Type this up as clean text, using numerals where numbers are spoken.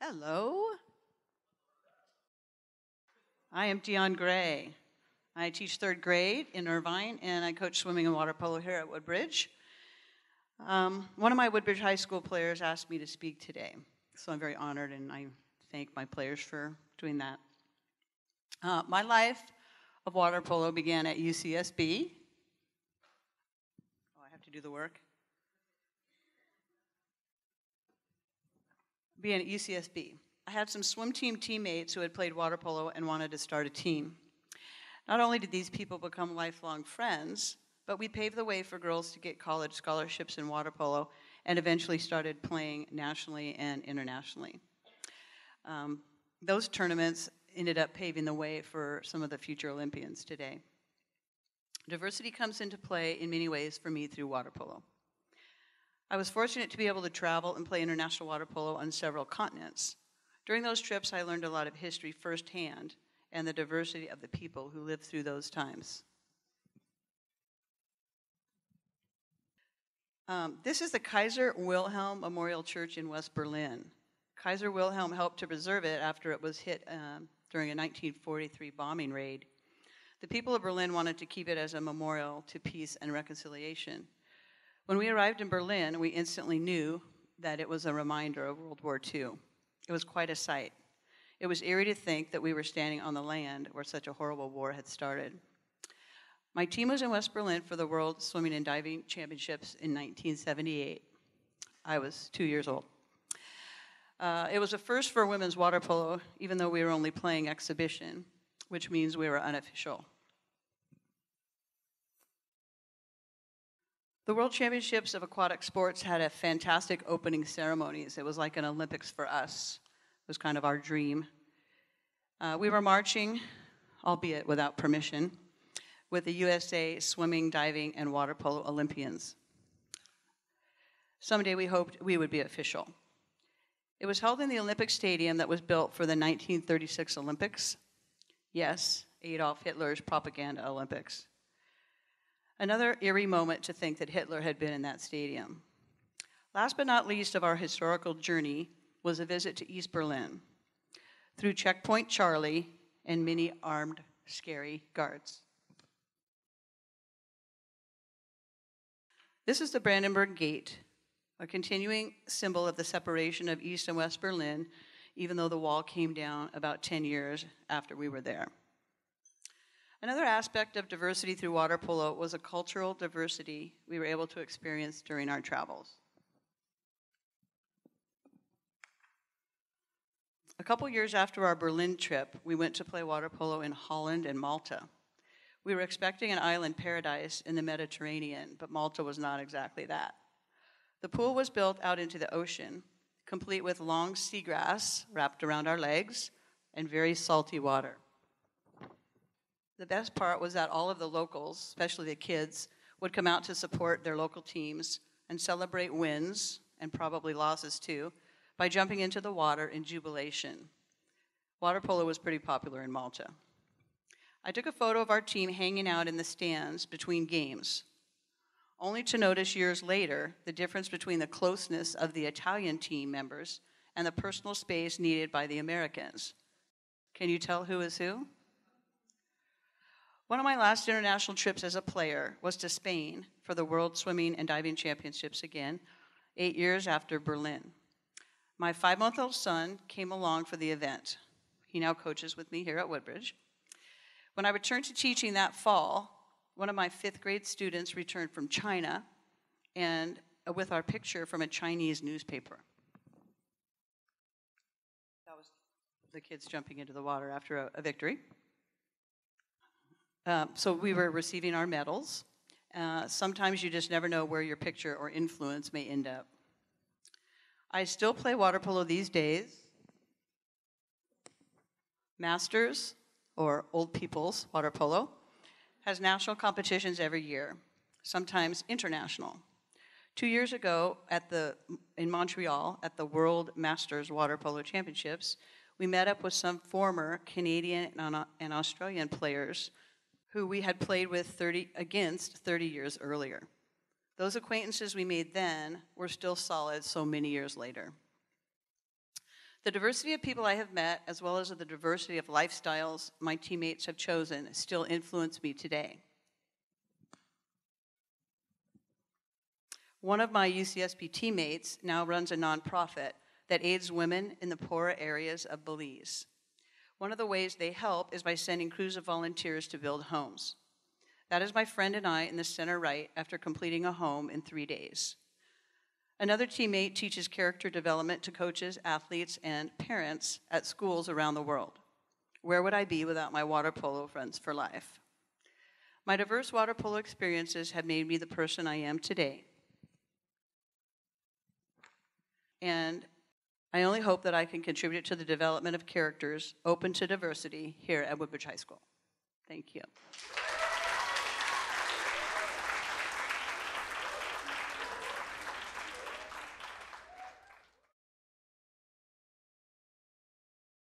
Hello. I am Dion Gray. I teach third grade in Irvine, and I coach swimming and water polo here at Woodbridge. One of my Woodbridge High School players asked me to speak today, so I'm very honored, and I thank my players for doing that. My life of water polo began at UCSB. Oh, I have to do the work. Being at UCSB. I had some swim team teammates who had played water polo and wanted to start a team. Not only did these people become lifelong friends, but we paved the way for girls to get college scholarships in water polo and eventually started playing nationally and internationally. Those tournaments ended up paving the way for some of the future Olympians today. Diversity comes into play in many ways for me through water polo. I was fortunate to be able to travel and play international water polo on several continents. During those trips, I learned a lot of history firsthand and the diversity of the people who lived through those times. This is the Kaiser Wilhelm Memorial Church in West Berlin. Kaiser Wilhelm helped to preserve it after it was hit during a 1943 bombing raid. The people of Berlin wanted to keep it as a memorial to peace and reconciliation. When we arrived in Berlin, we instantly knew that it was a reminder of World War II. It was quite a sight. It was eerie to think that we were standing on the land where such a horrible war had started. My team was in West Berlin for the World Swimming and Diving Championships in 1978. I was 2 years old. It was a first for women's water polo, even though we were only playing exhibition, which means we were unofficial. The World Championships of Aquatic Sports had a fantastic opening ceremonies. It was like an Olympics for us. It was kind of our dream. We were marching, albeit without permission, with the USA swimming, diving, and water polo Olympians. Someday we hoped we would be official. It was held in the Olympic Stadium that was built for the 1936 Olympics. Yes, Adolf Hitler's propaganda Olympics. Another eerie moment to think that Hitler had been in that stadium. Last but not least of our historical journey was a visit to East Berlin through Checkpoint Charlie and many armed, scary guards. This is the Brandenburg Gate, a continuing symbol of the separation of East and West Berlin, even though the wall came down about 10 years after we were there. Another aspect of diversity through water polo was a cultural diversity we were able to experience during our travels. A couple years after our Berlin trip, we went to play water polo in Holland and Malta. We were expecting an island paradise in the Mediterranean, but Malta was not exactly that. The pool was built out into the ocean, complete with long seagrass wrapped around our legs and very salty water. The best part was that all of the locals, especially the kids, would come out to support their local teams and celebrate wins, and probably losses too, by jumping into the water in jubilation. Water polo was pretty popular in Malta. I took a photo of our team hanging out in the stands between games, only to notice years later the difference between the closeness of the Italian team members and the personal space needed by the Americans. Can you tell who is who? One of my last international trips as a player was to Spain for the World Swimming and Diving Championships again, 8 years after Berlin. My 5-month-old son came along for the event. He now coaches with me here at Woodbridge. When I returned to teaching that fall, one of my 5th grade students returned from China and with our picture from a Chinese newspaper. That was the kids jumping into the water after a victory. So we were receiving our medals. Sometimes you just never know where your picture or influence may end up. I still play water polo these days. Masters, or Old People's Water Polo, has national competitions every year, sometimes international. 2 years ago in Montreal at the World Masters Water Polo Championships, we met up with some former Canadian and Australian players who we had played with against 30 years earlier. Those acquaintances we made then were still solid so many years later. The diversity of people I have met, as well as the diversity of lifestyles my teammates have chosen, still influence me today. One of my UCSB teammates now runs a nonprofit that aids women in the poorer areas of Belize. One of the ways they help is by sending crews of volunteers to build homes. That is my friend and I in the center right after completing a home in 3 days. Another teammate teaches character development to coaches, athletes, and parents at schools around the world. Where would I be without my water polo friends for life? My diverse water polo experiences have made me the person I am today. And I only hope that I can contribute to the development of characters open to diversity here at Woodbridge High School. Thank you.